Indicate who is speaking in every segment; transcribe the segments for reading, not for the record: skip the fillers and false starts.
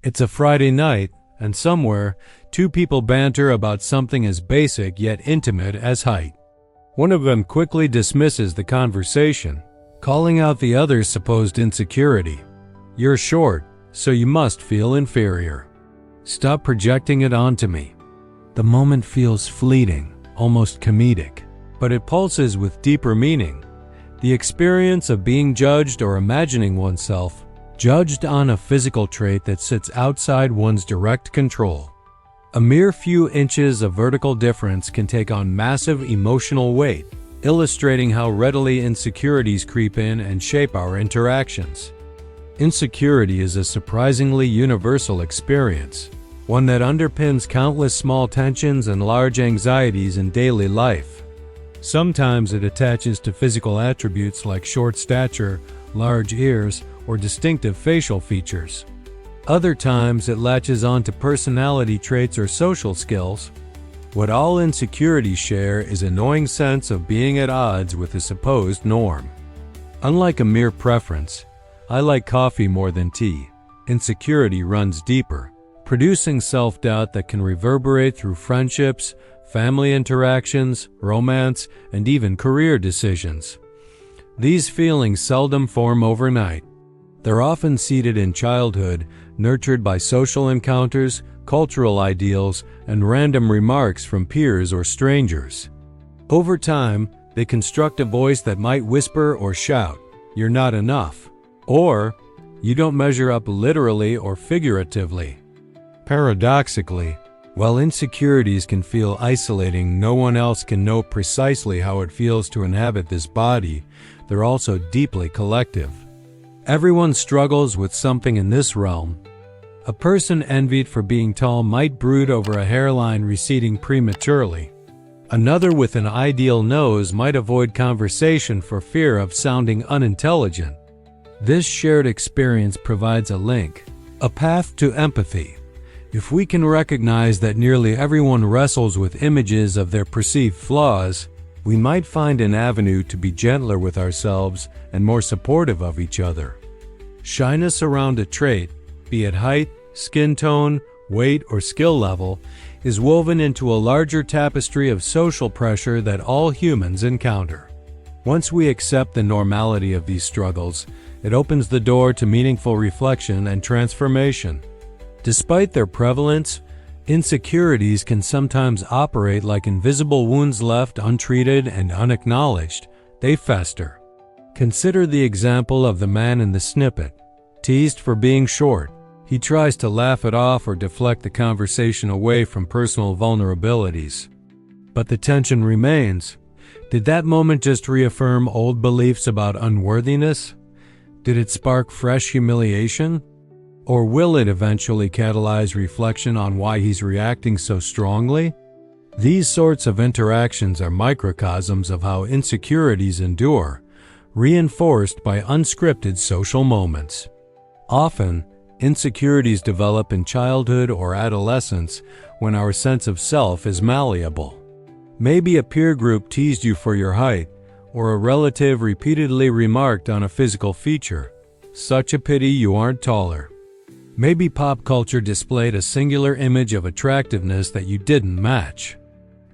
Speaker 1: It's a Friday night, and somewhere, two people banter about something as basic yet intimate as height. One of them quickly dismisses the conversation, calling out the other's supposed insecurity. "You're short, so you must feel inferior. Stop projecting it onto me." The moment feels fleeting, almost comedic, but it pulses with deeper meaning. The experience of being judged or imagining oneself judged on a physical trait that sits outside one's direct control. A mere few inches of vertical difference can take on massive emotional weight, illustrating how readily insecurities creep in and shape our interactions. Insecurity is a surprisingly universal experience, one that underpins countless small tensions and large anxieties in daily life. Sometimes it attaches to physical attributes like short stature, large ears, or distinctive facial features. Other times it latches onto personality traits or social skills. What all insecurities share is a gnawing sense of being at odds with the supposed norm. Unlike a mere preference, "I like coffee more than tea," insecurity runs deeper, producing self-doubt that can reverberate through friendships, family interactions, romance, and even career decisions. These feelings seldom form overnight. They're often seated in childhood, nurtured by social encounters, cultural ideals, and random remarks from peers or strangers. Over time, they construct a voice that might whisper or shout, "You're not enough," or "You don't measure up literally or figuratively." Paradoxically, while insecurities can feel isolating, no one else can know precisely how it feels to inhabit this body. They're also deeply collective. Everyone struggles with something in this realm. A person envied for being tall might brood over a hairline receding prematurely. Another with an ideal nose might avoid conversation for fear of sounding unintelligent. This shared experience provides a link, a path to empathy. If we can recognize that nearly everyone wrestles with images of their perceived flaws, we might find an avenue to be gentler with ourselves and more supportive of each other. Shyness around a trait, be it height, skin tone, weight, or skill level, is woven into a larger tapestry of social pressure that all humans encounter. Once we accept the normality of these struggles, it opens the door to meaningful reflection and transformation. Despite their prevalence, insecurities can sometimes operate like invisible wounds left untreated and unacknowledged. They fester. Consider the example of the man in the snippet. Teased for being short, he tries to laugh it off or deflect the conversation away from personal vulnerabilities. But the tension remains. Did that moment just reaffirm old beliefs about unworthiness? Did it spark fresh humiliation? Or will it eventually catalyze reflection on why he's reacting so strongly? These sorts of interactions are microcosms of how insecurities endure, reinforced by unscripted social moments. Often, insecurities develop in childhood or adolescence when our sense of self is malleable. Maybe a peer group teased you for your height, or a relative repeatedly remarked on a physical feature. Such a pity you aren't taller. Maybe pop culture displayed a singular image of attractiveness that you didn't match.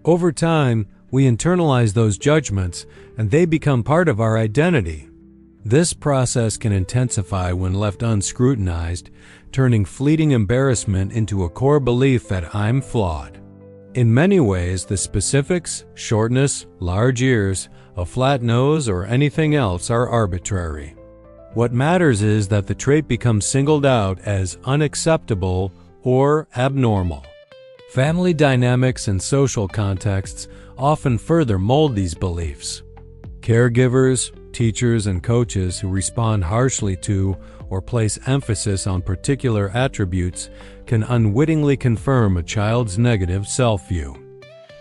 Speaker 1: Over time, we internalize those judgments, and they become part of our identity. This process can intensify when left unscrutinized, turning fleeting embarrassment into a core belief that I'm flawed. In many ways, the specifics, shortness, large ears, a flat nose, or anything else are arbitrary. What matters is that the trait becomes singled out as unacceptable or abnormal. Family dynamics and social contexts often further mold these beliefs. Caregivers, teachers, and coaches who respond harshly to or place emphasis on particular attributes can unwittingly confirm a child's negative self-view.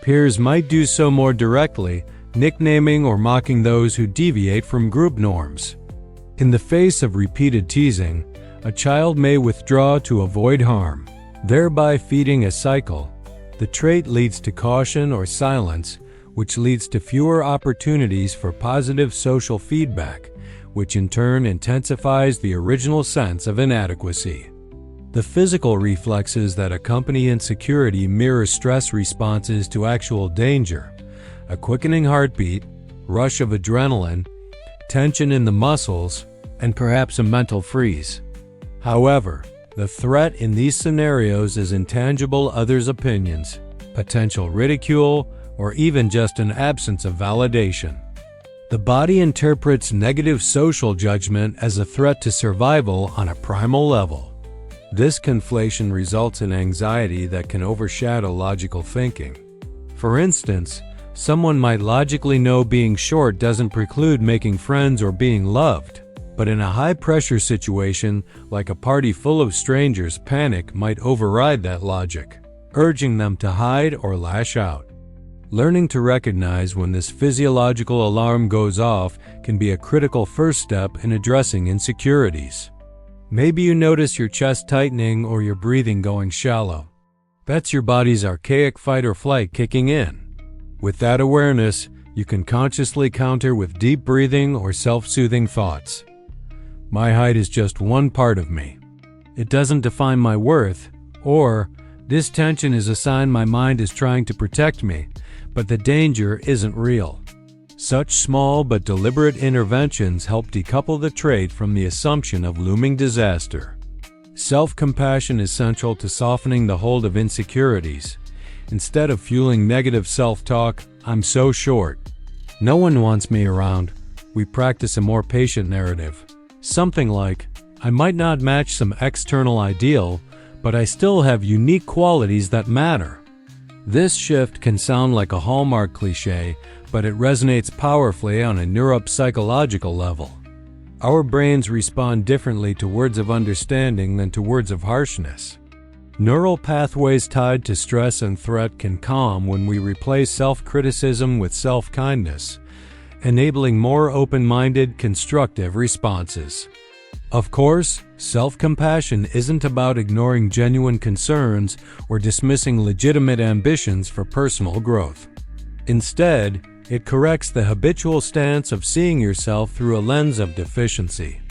Speaker 1: Peers might do so more directly, nicknaming or mocking those who deviate from group norms. In the face of repeated teasing, a child may withdraw to avoid harm, thereby feeding a cycle. The trait leads to caution or silence, which leads to fewer opportunities for positive social feedback, which in turn intensifies the original sense of inadequacy. The physical reflexes that accompany insecurity mirror stress responses to actual danger: a quickening heartbeat, rush of adrenaline, tension in the muscles, and perhaps a mental freeze. However, the threat in these scenarios is intangible others' opinions, potential ridicule, or even just an absence of validation. The body interprets negative social judgment as a threat to survival on a primal level. This conflation results in anxiety that can overshadow logical thinking. For instance, someone might logically know being short doesn't preclude making friends or being loved, but in a high-pressure situation, like a party full of strangers, panic might override that logic, urging them to hide or lash out. Learning to recognize when this physiological alarm goes off can be a critical first step in addressing insecurities. Maybe you notice your chest tightening or your breathing going shallow. That's your body's archaic fight or flight kicking in. With that awareness, you can consciously counter with deep breathing or self-soothing thoughts. My height is just one part of me. It doesn't define my worth, or this tension is a sign my mind is trying to protect me, but the danger isn't real. Such small but deliberate interventions help decouple the trait from the assumption of looming disaster. Self-compassion is central to softening the hold of insecurities. Instead of fueling negative self-talk, "I'm so short, no one wants me around," we practice a more patient narrative. Something like, "I might not match some external ideal, but I still have unique qualities that matter." This shift can sound like a Hallmark cliché, but it resonates powerfully on a neuropsychological level. Our brains respond differently to words of understanding than to words of harshness. Neural pathways tied to stress and threat can calm when we replace self-criticism with self-kindness, enabling more open-minded, constructive responses. Of course, self-compassion isn't about ignoring genuine concerns or dismissing legitimate ambitions for personal growth. Instead, it corrects the habitual stance of seeing yourself through a lens of deficiency.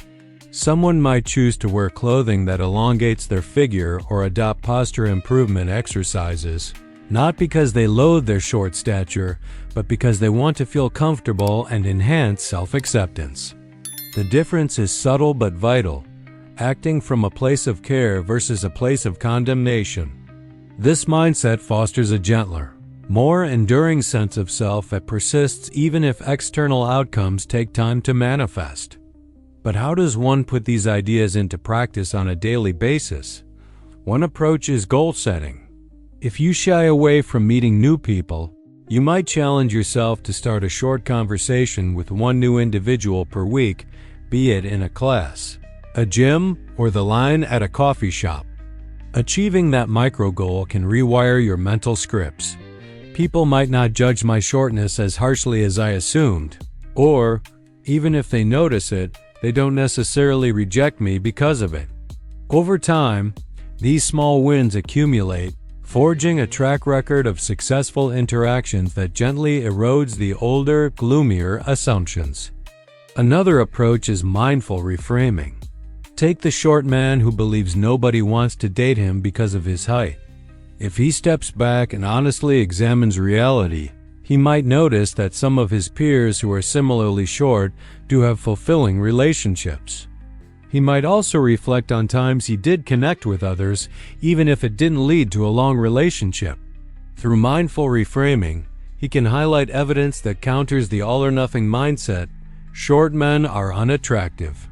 Speaker 1: Someone might choose to wear clothing that elongates their figure or adopt posture improvement exercises, not because they loathe their short stature, but because they want to feel comfortable and enhance self-acceptance. The difference is subtle but vital, acting from a place of care versus a place of condemnation. This mindset fosters a gentler, more enduring sense of self that persists even if external outcomes take time to manifest. But how does one put these ideas into practice on a daily basis? One approach is goal setting. If you shy away from meeting new people, you might challenge yourself to start a short conversation with one new individual per week, be it in a class, a gym, or the line at a coffee shop. Achieving that micro goal can rewire your mental scripts. People might not judge my shortness as harshly as I assumed, or, even if they notice it, they don't necessarily reject me because of it. Over time, these small wins accumulate, forging a track record of successful interactions that gently erodes the older, gloomier assumptions. Another approach is mindful reframing. Take the short man who believes nobody wants to date him because of his height. If he steps back and honestly examines reality, he might notice that some of his peers who are similarly short do have fulfilling relationships. He might also reflect on times he did connect with others, even if it didn't lead to a long relationship. Through mindful reframing, he can highlight evidence that counters the all-or-nothing mindset, "Short men are unattractive."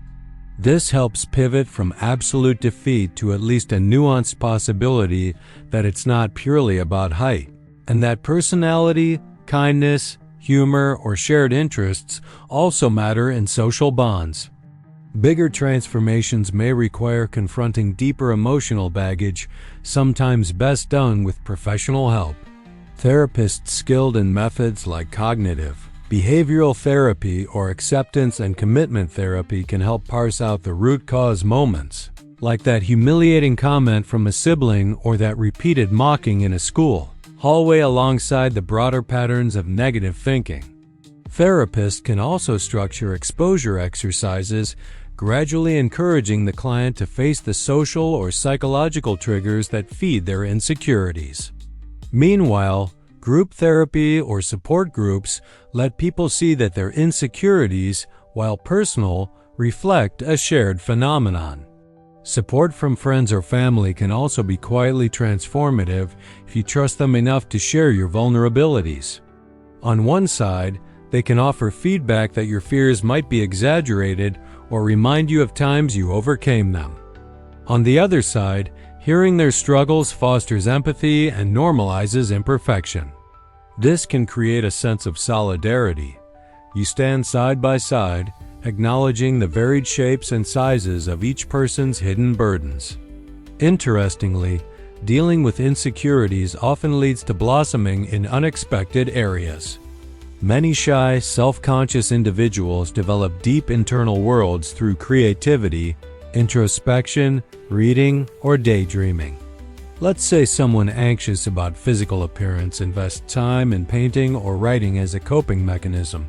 Speaker 1: This helps pivot from absolute defeat to at least a nuanced possibility that it's not purely about height, and that personality, kindness, humor, or shared interests also matter in social bonds. Bigger transformations may require confronting deeper emotional baggage, sometimes best done with professional help. Therapists skilled in methods like cognitive, behavioral therapy, or acceptance and commitment therapy can help parse out the root cause moments, like that humiliating comment from a sibling or that repeated mocking in a school hallway alongside the broader patterns of negative thinking. Therapists can also structure exposure exercises gradually encouraging the client to face the social or psychological triggers that feed their insecurities. Meanwhile, group therapy or support groups let people see that their insecurities, while personal, reflect a shared phenomenon. Support from friends or family can also be quietly transformative if you trust them enough to share your vulnerabilities. On one side, they can offer feedback that your fears might be exaggerated or remind you of times you overcame them. On the other side, hearing their struggles fosters empathy and normalizes imperfection. This can create a sense of solidarity. You stand side by side, acknowledging the varied shapes and sizes of each person's hidden burdens. Interestingly, dealing with insecurities often leads to blossoming in unexpected areas. Many shy, self-conscious individuals develop deep internal worlds through creativity, introspection, reading, or daydreaming. Let's say someone anxious about physical appearance invests time in painting or writing as a coping mechanism.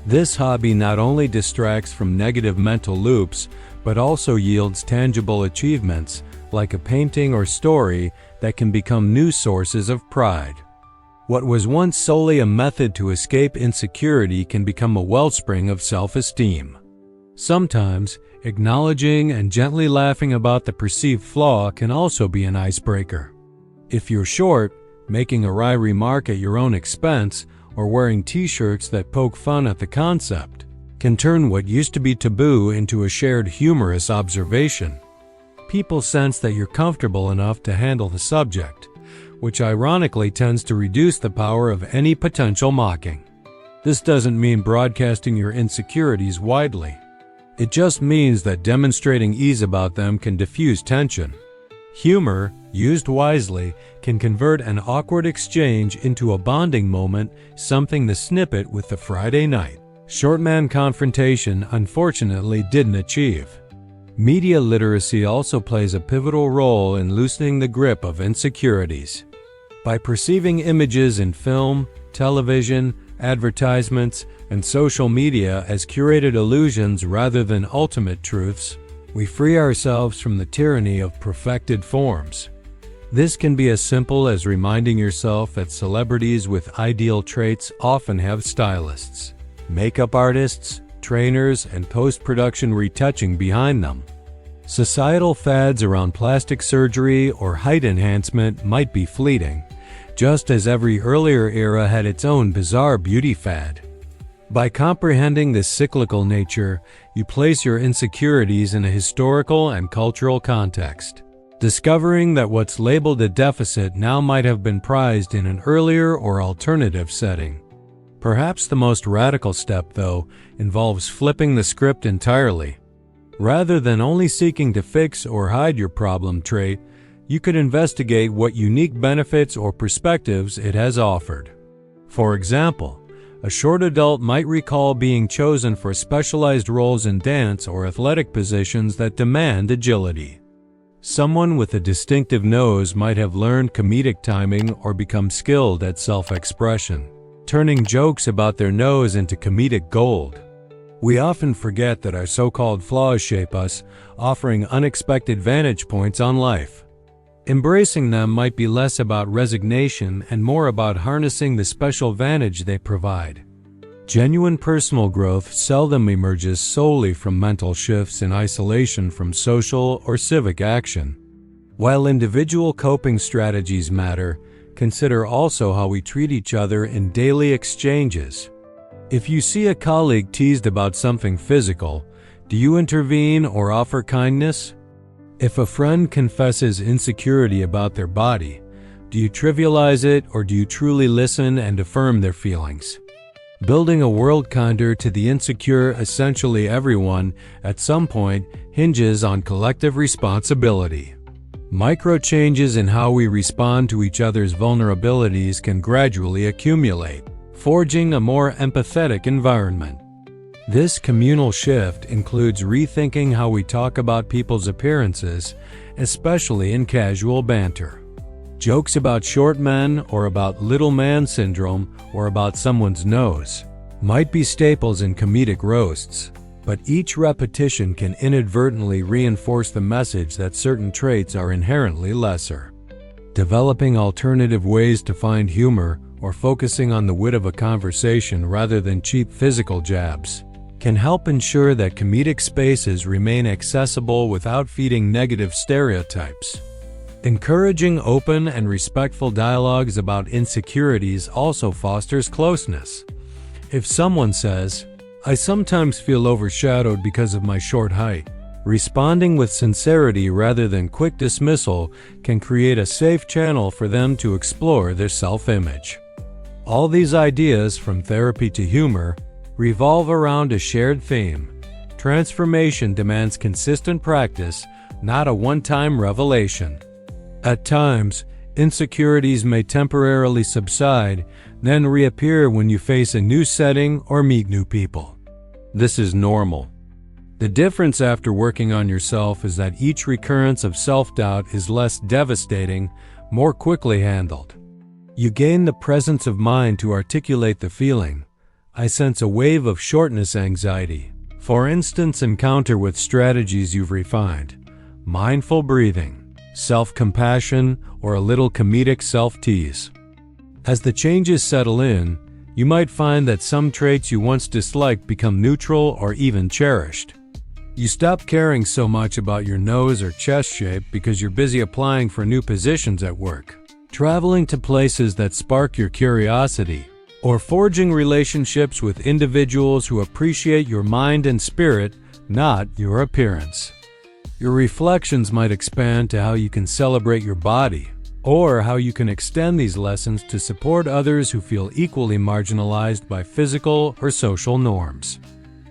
Speaker 1: This hobby not only distracts from negative mental loops, but also yields tangible achievements, like a painting or story that can become new sources of pride. What was once solely a method to escape insecurity can become a wellspring of self-esteem. Sometimes, acknowledging and gently laughing about the perceived flaw can also be an icebreaker. If you're short, making a wry remark at your own expense, or wearing t-shirts that poke fun at the concept, can turn what used to be taboo into a shared humorous observation. People sense that you're comfortable enough to handle the subject, which ironically tends to reduce the power of any potential mocking. This doesn't mean broadcasting your insecurities widely. It just means that demonstrating ease about them can diffuse tension. Humor, used wisely, can convert an awkward exchange into a bonding moment, something the snippet with the Friday night short man confrontation unfortunately didn't achieve. Media literacy also plays a pivotal role in loosening the grip of insecurities. By perceiving images in film, television, advertisements, and social media as curated illusions rather than ultimate truths, we free ourselves from the tyranny of perfected forms. This can be as simple as reminding yourself that celebrities with ideal traits often have stylists, makeup artists, trainers, and post-production retouching behind them. Societal fads around plastic surgery or height enhancement might be fleeting, just as every earlier era had its own bizarre beauty fad. By comprehending this cyclical nature, you place your insecurities in a historical and cultural context, discovering that what's labeled a deficit now might have been prized in an earlier or alternative setting. Perhaps the most radical step, though, involves flipping the script entirely. Rather than only seeking to fix or hide your problem trait, you could investigate what unique benefits or perspectives it has offered. For example, a short adult might recall being chosen for specialized roles in dance or athletic positions that demand agility. Someone with a distinctive nose might have learned comedic timing or become skilled at self-expression, turning jokes about their nose into comedic gold. We often forget that our so-called flaws shape us, offering unexpected vantage points on life. Embracing them might be less about resignation and more about harnessing the special vantage they provide. Genuine personal growth seldom emerges solely from mental shifts in isolation from social or civic action. While individual coping strategies matter, consider also how we treat each other in daily exchanges. If you see a colleague teased about something physical, do you intervene or offer kindness? If a friend confesses insecurity about their body, do you trivialize it or do you truly listen and affirm their feelings? Building a world kinder to the insecure essentially everyone at some point hinges on collective responsibility. Micro changes in how we respond to each other's vulnerabilities can gradually accumulate, forging a more empathetic environment. This communal shift includes rethinking how we talk about people's appearances, especially in casual banter. Jokes about short men or about little man syndrome or about someone's nose might be staples in comedic roasts, but each repetition can inadvertently reinforce the message that certain traits are inherently lesser. Developing alternative ways to find humor or focusing on the wit of a conversation rather than cheap physical jabs can help ensure that comedic spaces remain accessible without feeding negative stereotypes. Encouraging open and respectful dialogues about insecurities also fosters closeness. If someone says, "I sometimes feel overshadowed because of my short height," responding with sincerity rather than quick dismissal can create a safe channel for them to explore their self-image. All these ideas, from therapy to humor, revolve around a shared theme. Transformation demands consistent practice, not a one-time revelation. At times, insecurities may temporarily subside, then reappear when you face a new setting or meet new people. This is normal. The difference after working on yourself is that each recurrence of self-doubt is less devastating, more quickly handled. You gain the presence of mind to articulate the feeling. I sense a wave of shortness anxiety. For instance, encounter with strategies you've refined: mindful breathing, self-compassion, or a little comedic self-tease. As the changes settle in, you might find that some traits you once disliked become neutral or even cherished. You stop caring so much about your nose or chest shape because you're busy applying for new positions at work, traveling to places that spark your curiosity, or forging relationships with individuals who appreciate your mind and spirit, not your appearance. Your reflections might expand to how you can celebrate your body, or how you can extend these lessons to support others who feel equally marginalized by physical or social norms.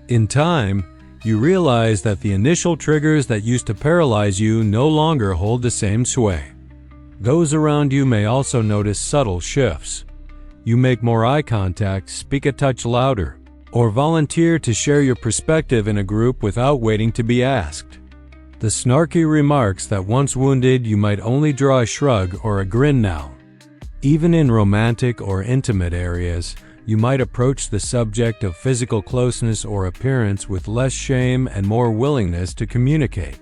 Speaker 1: In time, you realize that the initial triggers that used to paralyze you no longer hold the same sway. Those around you may also notice subtle shifts. You make more eye contact, speak a touch louder, or volunteer to share your perspective in a group without waiting to be asked. The snarky remarks that once wounded you might only draw a shrug or a grin now. Even in romantic or intimate areas, you might approach the subject of physical closeness or appearance with less shame and more willingness to communicate.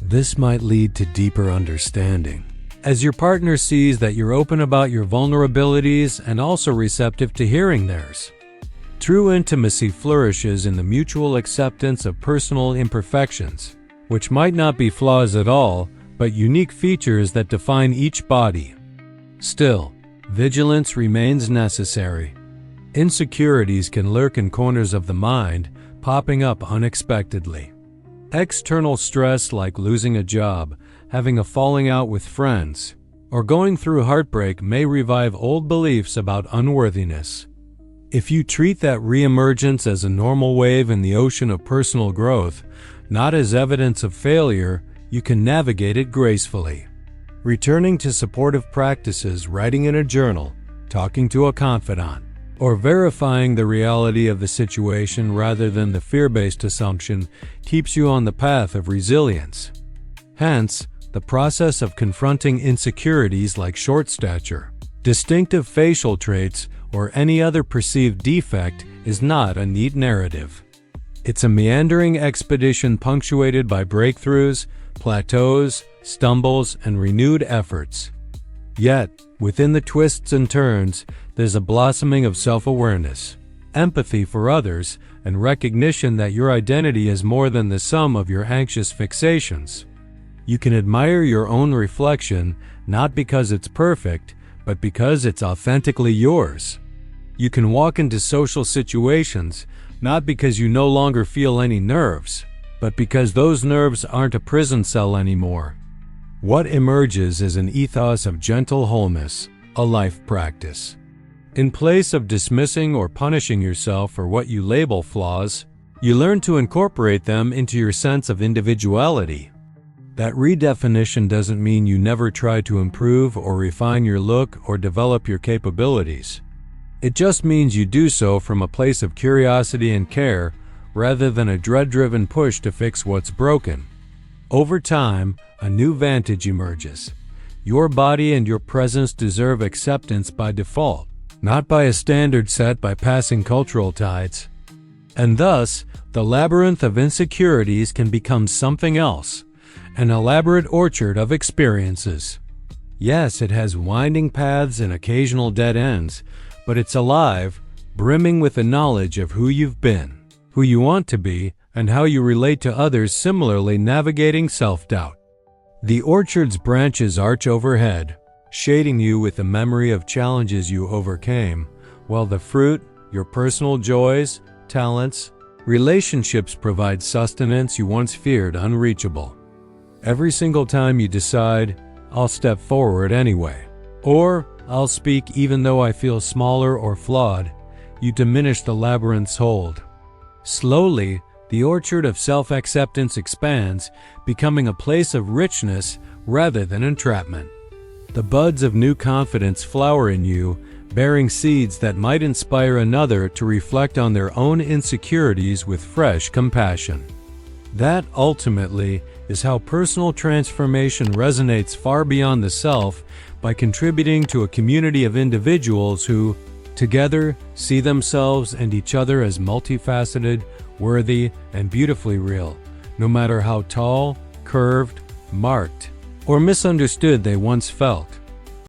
Speaker 1: This might lead to deeper understanding, as your partner sees that you're open about your vulnerabilities and also receptive to hearing theirs. True intimacy flourishes in the mutual acceptance of personal imperfections, which might not be flaws at all, but unique features that define each body. Still, vigilance remains necessary. Insecurities can lurk in corners of the mind, popping up unexpectedly. External stress like losing a job, having a falling out with friends, or going through heartbreak may revive old beliefs about unworthiness. If you treat that reemergence as a normal wave in the ocean of personal growth, not as evidence of failure, you can navigate it gracefully. Returning to supportive practices, writing in a journal, talking to a confidant, or verifying the reality of the situation rather than the fear-based assumption keeps you on the path of resilience. Hence, the process of confronting insecurities like short stature, distinctive facial traits, or any other perceived defect is not a neat narrative. It's a meandering expedition punctuated by breakthroughs, plateaus, stumbles, and renewed efforts. Yet, within the twists and turns, there's a blossoming of self-awareness, empathy for others, and recognition that your identity is more than the sum of your anxious fixations. You can admire your own reflection not because it's perfect, but because it's authentically yours. You can walk into social situations not because you no longer feel any nerves, but because those nerves aren't a prison cell anymore. What emerges is an ethos of gentle wholeness, a life practice. In place of dismissing or punishing yourself for what you label flaws, you learn to incorporate them into your sense of individuality. That redefinition doesn't mean you never try to improve or refine your look or develop your capabilities. It just means you do so from a place of curiosity and care rather than a dread-driven push to fix what's broken. Over time, a new vantage emerges. Your body and your presence deserve acceptance by default, not by a standard set by passing cultural tides. And thus, the labyrinth of insecurities can become something else, an elaborate orchard of experiences. Yes, it has winding paths and occasional dead ends, but it's alive, brimming with the knowledge of who you've been, who you want to be, and how you relate to others, similarly navigating self-doubt. The orchard's branches arch overhead, shading you with the memory of challenges you overcame, while the fruit, your personal joys, talents, relationships provide sustenance you once feared unreachable. Every single time you decide, I'll step forward anyway, or I'll speak even though I feel smaller or flawed, you diminish the labyrinth's hold. Slowly, the orchard of self-acceptance expands, becoming a place of richness rather than entrapment. The buds of new confidence flower in you, bearing seeds that might inspire another to reflect on their own insecurities with fresh compassion. That, ultimately, is how personal transformation resonates far beyond the self by contributing to a community of individuals who, together, see themselves and each other as multifaceted, worthy, and beautifully real, no matter how tall, curved, marked, or misunderstood they once felt.